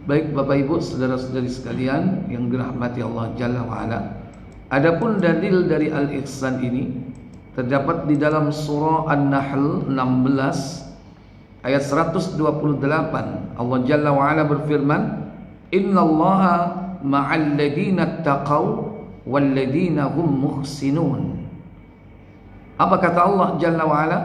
Baik Bapak Ibu, saudara-saudari sekalian yang dirahmati Allah Jalla wa'ala, adapun dalil dari al-ihsan ini terdapat di dalam surah An-Nahl 16 ayat 128. Allah Jalla wa'ala berfirman, innallaha ma'al ladina taqaw wal ladina hum muhsinun. Apa kata Allah Jalla wa'ala?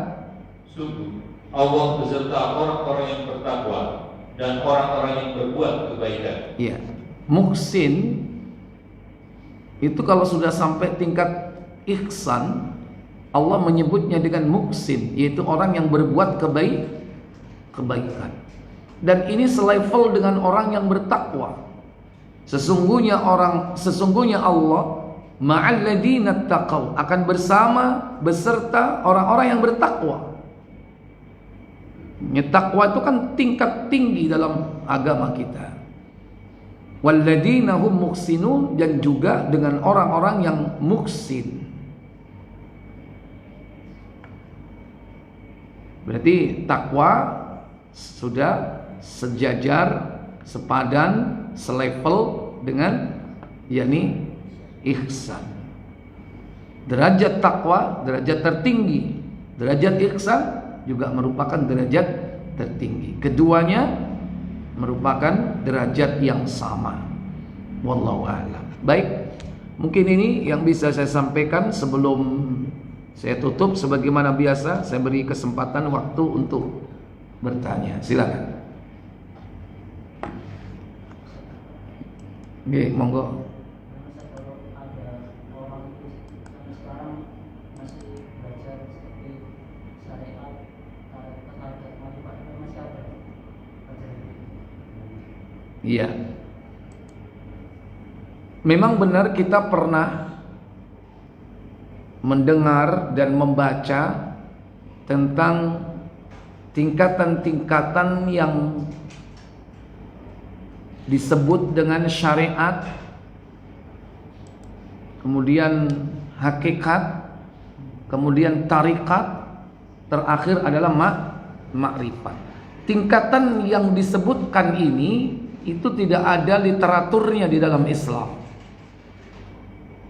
Sungguh Allah beserta orang-orang yang bertakwa dan orang-orang yang berbuat kebaikan. Iya. Muhsin itu kalau sudah sampai tingkat ihsan, Allah menyebutnya dengan muhsin, yaitu orang yang berbuat kebaikan. Dan ini selevel dengan orang yang bertakwa. Sesungguhnya Allah ma'al ladina taqaw, akan beserta orang-orang yang bertakwa. Takwa itu kan tingkat tinggi dalam agama kita. Walladzina hum muhsinun, dan juga dengan orang-orang yang muhsin. Berarti takwa sudah sejajar, sepadan, selevel dengan yakni ihsan. Derajat takwa, derajat tertinggi. Derajat ihsan juga merupakan derajat tertinggi. Keduanya merupakan derajat yang sama. Wallahu a'lam. Baik, mungkin ini yang bisa saya sampaikan sebelum saya tutup. Sebagaimana biasa, saya beri kesempatan waktu untuk bertanya. Silakan. Oke, monggo. Iya. Memang benar kita pernah mendengar dan membaca tentang tingkatan-tingkatan yang disebut dengan syariat, kemudian hakikat, kemudian tarikat, terakhir adalah makrifat. Tingkatan yang disebutkan ini itu tidak ada literaturnya di dalam Islam.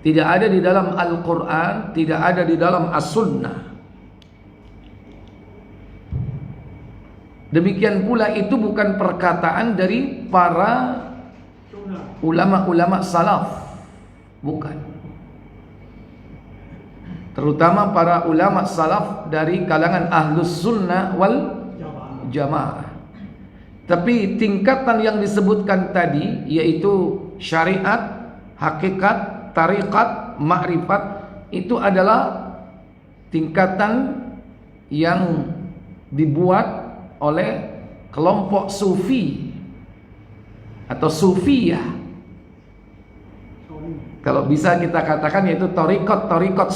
Tidak ada di dalam Al-Quran, tidak ada di dalam As-Sunnah. Demikian pula itu bukan perkataan dari para ulama-ulama salaf. Bukan. Terutama para ulama salaf dari kalangan Ahlus Sunnah wal Jamaah. Tapi tingkatan yang disebutkan tadi, yaitu syariat, hakikat, tarikat, makrifat, itu adalah tingkatan yang dibuat oleh kelompok sufi atau sufiyah. Kalau bisa kita katakan yaitu tarikat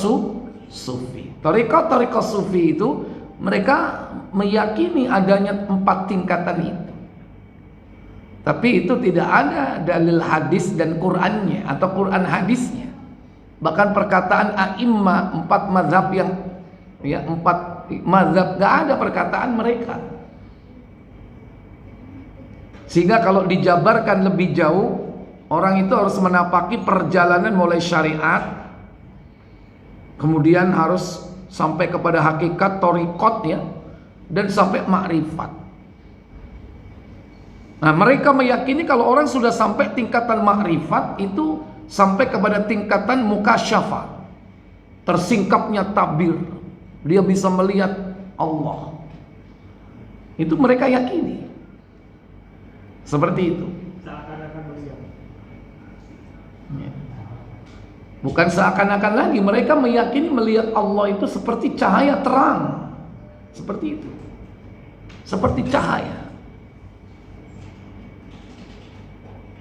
sufi. Tarikat sufi itu mereka meyakini adanya 4 tingkatan itu. Tapi itu tidak ada dalil hadis dan Qur'annya atau Qur'an hadisnya. Bahkan perkataan a'immah 4 mazhab yang 4 mazhab, gak ada perkataan mereka. Sehingga kalau dijabarkan lebih jauh, orang itu harus menapaki perjalanan mulai syariat, kemudian harus sampai kepada hakikat, thariqat ya, dan sampai makrifat. Nah, mereka meyakini kalau orang sudah sampai tingkatan makrifat itu sampai kepada tingkatan mukasyafah, tersingkapnya tabir, dia bisa melihat Allah. Itu mereka yakini. Seperti itu. Seakan-akan melihat. Bukan seakan-akan lagi, mereka meyakini melihat Allah itu seperti cahaya terang. Seperti itu. seperti cahaya.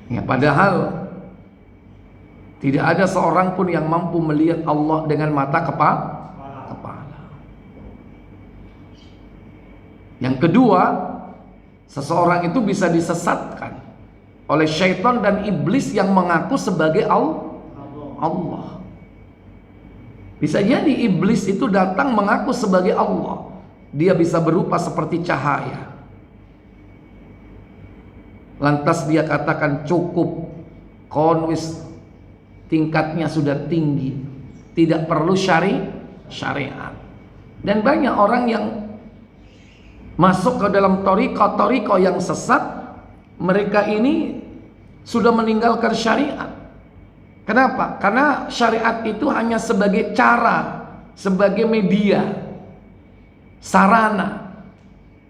Ya, padahal tidak ada seorang pun yang mampu melihat Allah dengan mata kepala. Yang kedua, seseorang itu bisa disesatkan oleh syaitan dan iblis yang mengaku sebagai Allah. Bisa jadi iblis itu datang mengaku sebagai Allah. Dia bisa berupa seperti cahaya. Lantas dia katakan cukup, konwis, tingkatnya sudah tinggi, tidak perlu syariat. Dan banyak orang yang masuk ke dalam toriko yang sesat, mereka ini sudah meninggalkan syariat. Kenapa? Karena syariat itu hanya sebagai cara, sebagai media, sarana.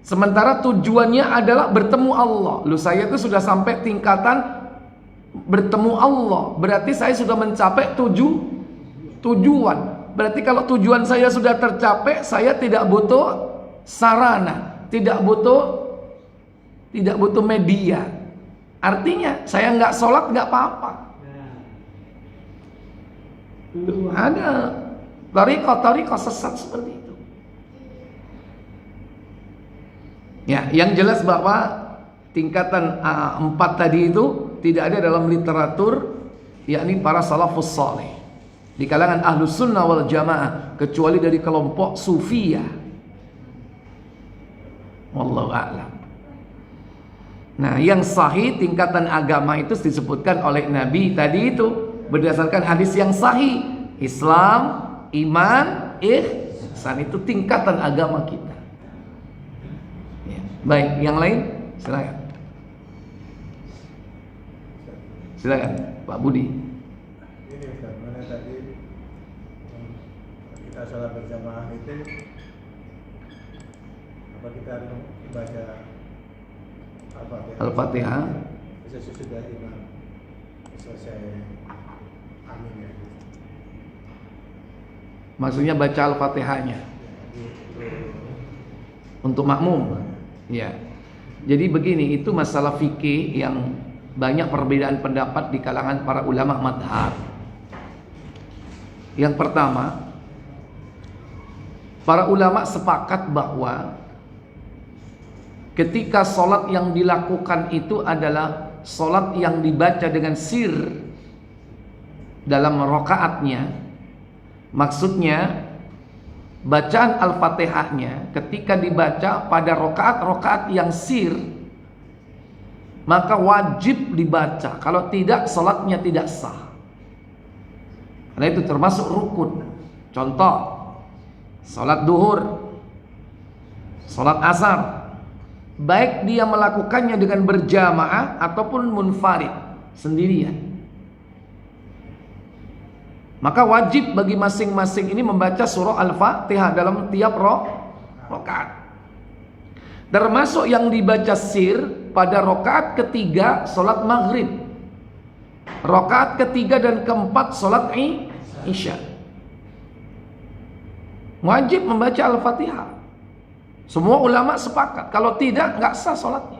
Sementara tujuannya adalah bertemu Allah. Loh, saya itu sudah sampai tingkatan bertemu Allah. Berarti saya sudah mencapai tujuan. Berarti kalau tujuan saya sudah tercapai, saya tidak butuh sarana, tidak butuh media. Artinya saya nggak sholat nggak apa-apa. Ada tariko sesat seperti itu. Ya, yang jelas bahwa tingkatan 4 tadi itu tidak ada dalam literatur, yakni para salafus saleh di kalangan ahlus sunnah wal jamaah, kecuali dari kelompok sufiyah. Wallahu a'lam. Nah, yang sahih tingkatan agama itu disebutkan oleh Nabi tadi itu berdasarkan hadis yang sahih. Islam, iman, ihsan, itu tingkatan agama kita. Ya. Baik, yang lain silakan. Silakan Pak Budi. Ini Ustaz, mana tadi kita sholat berjamaah itu apa kita harus baca Al-Fatihah? Bisa sesudah imam selesai amin ya. Maksudnya baca Al-Fatihahnya untuk makmum. Ya. Jadi begini, itu masalah fikih yang banyak perbedaan pendapat di kalangan para ulama madhab. Yang pertama, para ulama sepakat bahwa ketika sholat yang dilakukan itu adalah sholat yang dibaca dengan sir dalam rakaatnya, maksudnya bacaan Al-Fatihahnya ketika dibaca pada rakaat yang sir, maka wajib dibaca. Kalau tidak, sholatnya tidak sah. Karena itu termasuk rukun. Contoh, sholat duhur, sholat asar, baik dia melakukannya dengan berjamaah ataupun munfarid, sendirian, maka wajib bagi masing-masing ini membaca surah Al-Fatihah dalam tiap rakaat. Termasuk yang dibaca sir pada rakaat ketiga sholat maghrib, rakaat ketiga dan keempat sholat isya. Wajib membaca Al-Fatihah. Semua ulama sepakat. Kalau tidak, nggak sah sholatnya.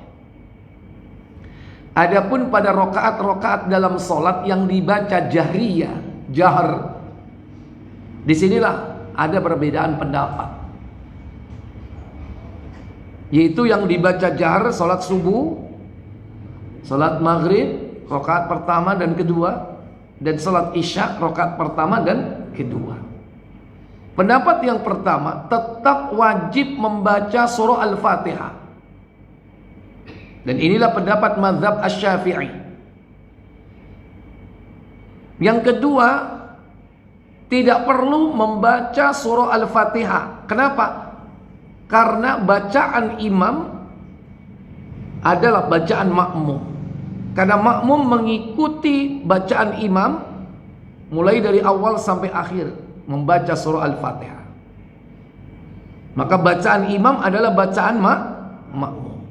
Adapun pada rakaat dalam sholat yang dibaca jahriyah, jahar, disinilah ada perbedaan pendapat. Yaitu yang dibaca jahar sholat subuh, sholat maghrib rakaat pertama dan kedua, dan sholat isya rakaat pertama dan kedua. Pendapat yang pertama tetap wajib membaca surah Al-Fatihah, dan inilah pendapat mazhab Asy-Syafi'i. Yang kedua, tidak perlu membaca surah Al-Fatihah. Kenapa? Karena bacaan imam adalah bacaan makmum. Karena makmum mengikuti bacaan imam mulai dari awal sampai akhir membaca surah Al-Fatihah. Maka bacaan imam adalah bacaan makmum.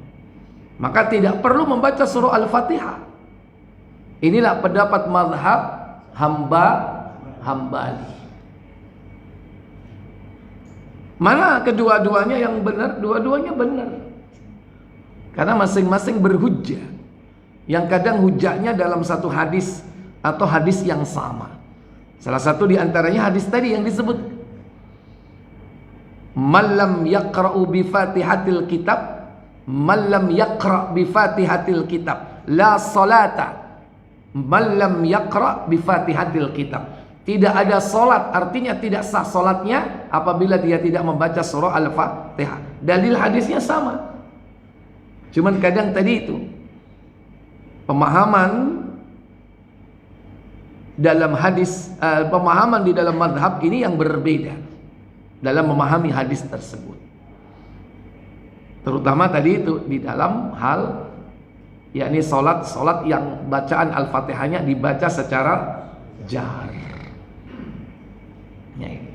Maka tidak perlu membaca surah Al-Fatihah. Inilah pendapat mazhab Hambali. Mana kedua-duanya yang benar? Dua-duanya benar. Karena masing-masing berhujjah. Yang kadang hujjahnya dalam satu hadis atau hadis yang sama. Salah satu di antaranya hadis tadi yang disebut, man lam yaqra'u bi fatihatil kitab, man lam yaqra' bi fatihatil kitab, la salata man lam yaqra' bi fatihatil kitab. Tidak ada solat, artinya tidak sah solatnya apabila dia tidak membaca surah Al-Fatihah. Dalil hadisnya sama. Cuman kadang tadi itu pemahaman dalam hadis, pemahaman di dalam madhab ini yang berbeda dalam memahami hadis tersebut. Terutama tadi itu di dalam hal yakni solat yang bacaan Al-Fatihahnya dibaca secara jahar. Ya, ini.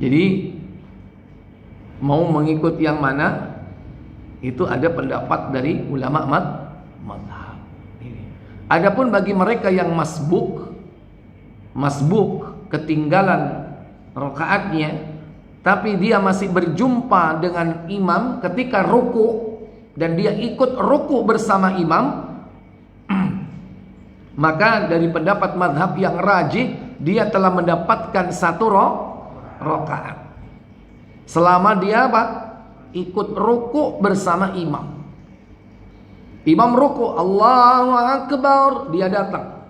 Jadi mau mengikut yang mana itu ada pendapat dari ulama madhab. Adapun bagi mereka yang masbuk ketinggalan rakaatnya, tapi dia masih berjumpa dengan imam ketika ruku dan dia ikut ruku bersama imam, maka dari pendapat madhab yang rajih dia telah mendapatkan satu rakaat selama dia ikut ruku bersama imam. Imam ruku, Allahu Akbar, dia datang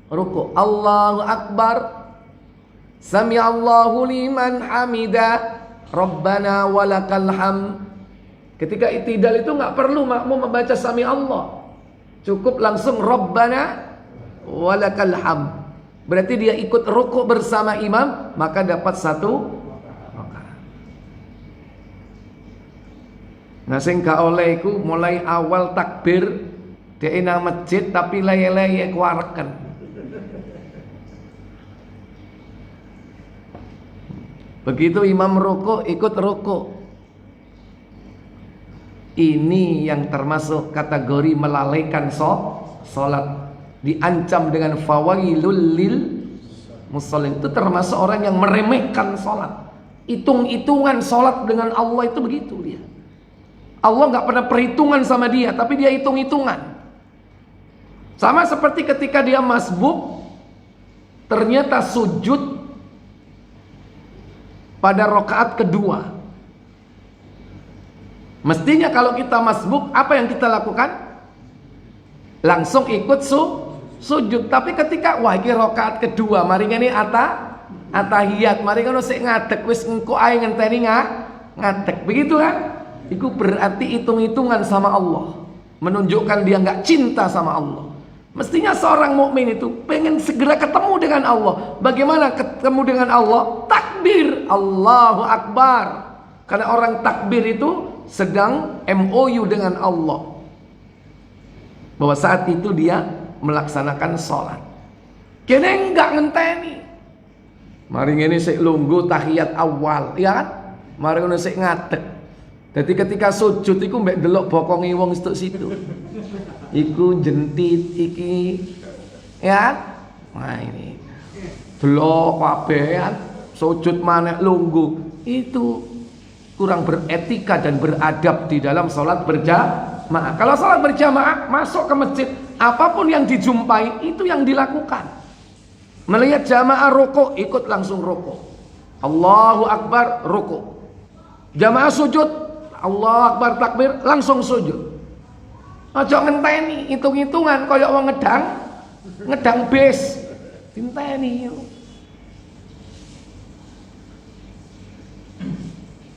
ruku, Allahu Akbar, Sami Allahu liman hamida, Rabbana walakal hamd. Ketika itidal itu nggak perlu makmum membaca Sami Allah, cukup langsung Rabbana walakal hamd. Berarti dia ikut ruku bersama imam, maka dapat satu rakaat. Nah sing gak oleh iku mulai awal takbir dia nang masjid tapi leye-leye kuareken. Begitu imam ruku ikut ruku. Ini yang termasuk kategori melalaikan salat. Diancam dengan fawailul lil musallin. Itu termasuk orang yang meremehkan salat. Hitung-hitungan salat dengan Allah itu begitu dia. Allah nggak pernah perhitungan sama dia, tapi dia hitung-hitungan. Sama seperti ketika dia masbuk, ternyata sujud pada rakaat kedua. Mestinya kalau kita masbuk, apa yang kita lakukan? Langsung ikut sujud. Tapi ketika wah iki rakaat kedua, mari ngene atahiyat, mari ngono sik ngadeg wis engko ae ngenteni ngadeg. Begitu kan? Itu berarti hitung-hitungan sama Allah, menunjukkan dia nggak cinta sama Allah. Mestinya seorang mukmin itu pengen segera ketemu dengan Allah. Bagaimana ketemu dengan Allah? Takbir, Allahu Akbar. Karena orang takbir itu sedang MOU dengan Allah, bahwa saat itu dia melaksanakan sholat. Kene nggak ngenteni. Mari ngene sik lungguh tahiyat awal, ya kan? Mari ngono sik ngadeg. Jadi ketika sujud iku mbek delok bokonge wong situ. Iku jentit iki ya. Nah ini. Delok kabehan sujud maneh lungguh. Itu kurang beretika dan beradab di dalam salat berjamaah. Kalau salat berjamaah masuk ke masjid, apapun yang dijumpai itu yang dilakukan. Melihat jamaah ruku, ikut langsung ruku. Allahu Akbar, ruku. Jamaah sujud, Allahu Akbar takbir, langsung sujud. Aja ngenteni hitung-hitungan kaya wong ngedang bis. Dinteni.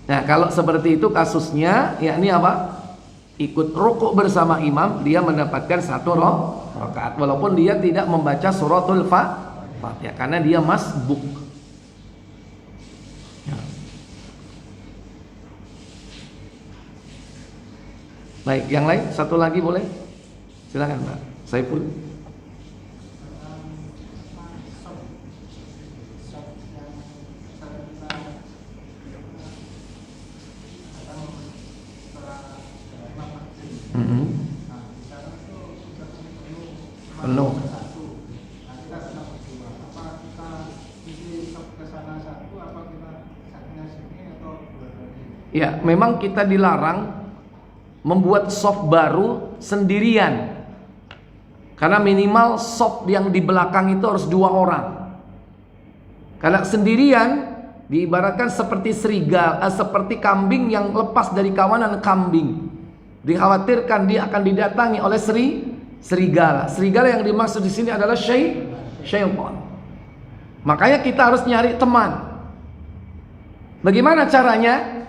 Nah, kalau seperti itu kasusnya, yakni apa? Ikut rukuk bersama imam, dia mendapatkan satu rakaat walaupun dia tidak membaca suratul Fatihah karena dia masbuk. Baik, yang lain satu lagi boleh? Silakan Pak Saiful. Penuh. Ya, memang kita dilarang membuat shaf baru sendirian. Karena minimal shaf yang di belakang itu harus 2 orang. Karena sendirian diibaratkan seperti serigala, seperti kambing yang lepas dari kawanan kambing. Dikhawatirkan dia akan didatangi oleh serigala. Serigala yang dimaksud di sini adalah syaitan. Makanya kita harus nyari teman. Bagaimana caranya?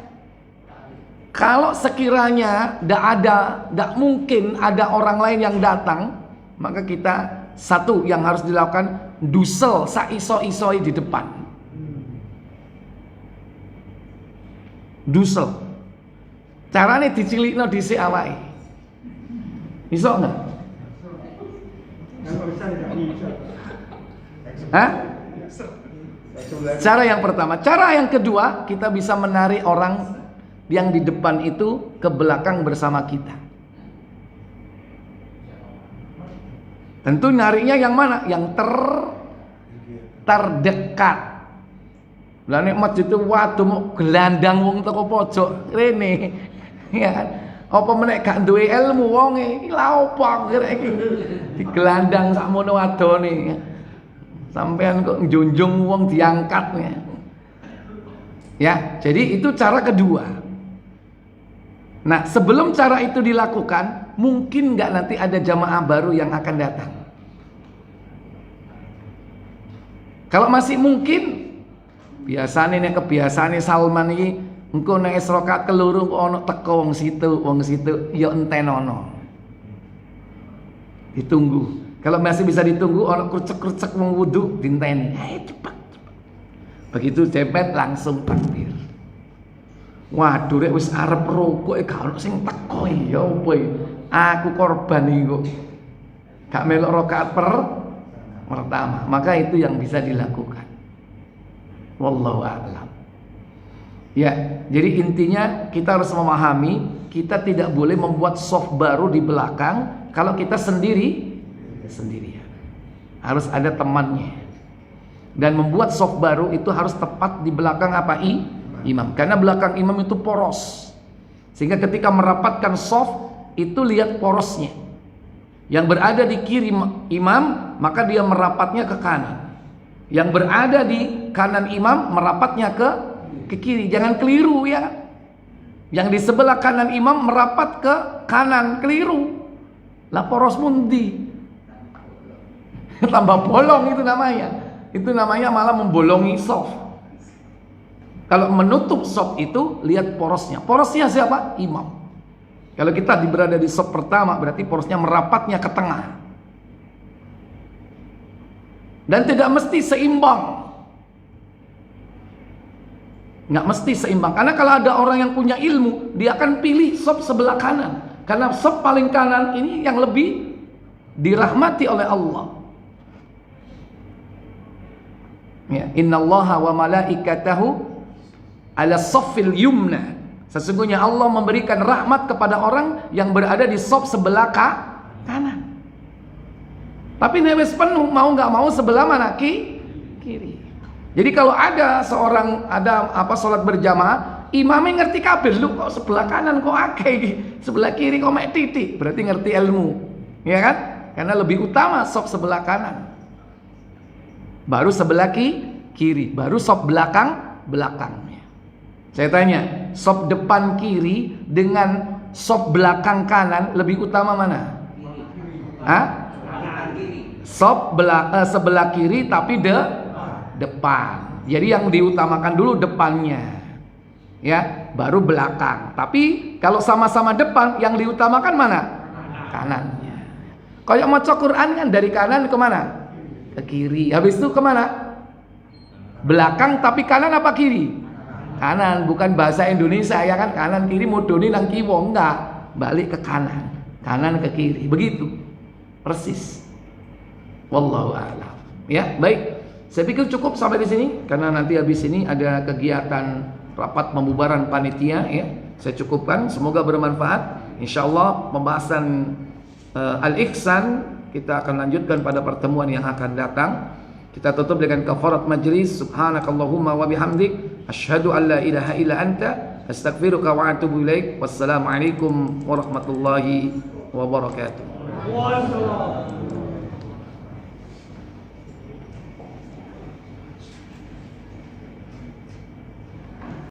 Kalau sekiranya tidak mungkin ada orang lain yang datang, maka kita satu yang harus dilakukan, dusel saiso-isoi di depan. Dusel. Carane dicilikno dhisik awake. Iso enggak? Hah? Cara yang pertama. Cara yang kedua, kita bisa menarik orang yang di depan itu ke belakang bersama kita. Tentu nariknya yang mana? Yang terdekat. Lah nek masjid itu waduh mau gelandang wong teko pojok rene. Ya kan? Apa menek gak duwe ilmu wonge? Iki lha opo iki? Digelandang sakmono wadone. Sampean kok njunjung wong diangkat ya. Jadi itu cara kedua. Nah, sebelum cara itu dilakukan, mungkin nggak nanti ada jamaah baru yang akan datang. Kalau masih mungkin, biasanya nih kebiasaan Salman ini, engko nek rakaat keloro kok ono teko wong situ, ya entenono. Ditunggu. Kalau masih bisa ditunggu, ono krucek-krucek wong wudu dinteni. Cepat. Begitu cepet langsung takbir. Waduh rek wis arep rukuk gak ono sing teko ya opo iki. Aku korban iki kok. Gak melok rakaat pertama. Maka itu yang bisa dilakukan. Wallahu a'lam. Ya, jadi intinya kita harus memahami kita tidak boleh membuat shaf baru di belakang kalau kita sendirian. Harus ada temannya. Dan membuat shaf baru itu harus tepat di belakang apa? Imam. Karena belakang imam itu poros. Sehingga ketika merapatkan shaf itu lihat porosnya. Yang berada di kiri imam, maka dia merapatnya ke kanan. Yang berada di kanan imam merapatnya ke kiri. Jangan keliru ya. Yang di sebelah kanan imam merapat ke kanan, keliru. Lah poros mundi. Tambah bolong itu namanya. Itu namanya malah membolongi shaf. Kalau menutup shaf itu lihat porosnya. Porosnya siapa? Imam. Kalau kita berada di shaf pertama berarti porosnya merapatnya ke tengah. Dan tidak mesti seimbang. Nggak mesti seimbang. Karena kalau ada orang yang punya ilmu, dia akan pilih shaf sebelah kanan. Karena shaf paling kanan ini yang lebih dirahmati oleh Allah. Ya, innallaha wa malaikatahu ala shaffil yumna. Sesungguhnya Allah memberikan rahmat kepada orang yang berada di shaf sebelah kanan. Tapi newes penuh, mau nggak mau sebelah mana? Kiri. Jadi kalau ada seorang sholat berjamaah, imamnya ngerti kabeh, lu kok sebelah kanan kok akeh, sebelah kiri kok mek titik, berarti ngerti ilmu, ya kan? Karena lebih utama shaf sebelah kanan. Baru sebelah kiri, baru shaf belakangnya. Saya tanya, shaf depan kiri dengan shaf belakang kanan lebih utama mana? Hah? Shaf sebelah kiri tapi depan. Jadi yang diutamakan dulu depannya. Ya, baru belakang. Tapi kalau sama-sama depan yang diutamakan mana? Kanannya. Kayak maca Quran kan dari kanan ke mana? Ke kiri. Habis itu kemana? Belakang tapi kanan apa kiri? Kanan. Bukan bahasa Indonesia ya kan, kanan kiri mudoni nang kiwa, enggak, balik ke kanan, kanan ke kiri, begitu persis. Wallahu a'lam. Ya, baik. Saya pikir cukup sampai di sini karena nanti habis ini ada kegiatan rapat pembubaran panitia ya. Saya cukupkan, semoga bermanfaat. Insyaallah pembahasan Al-Ihsan kita akan lanjutkan pada pertemuan yang akan datang. Kita tutup dengan kafarat majlis. Subhanakallahumma wa bihamdik, asyhadu an la ilaha illa anta, Astaghfiruka wa atubu ilaik. Wassalamualaikum warahmatullahi wabarakatuh.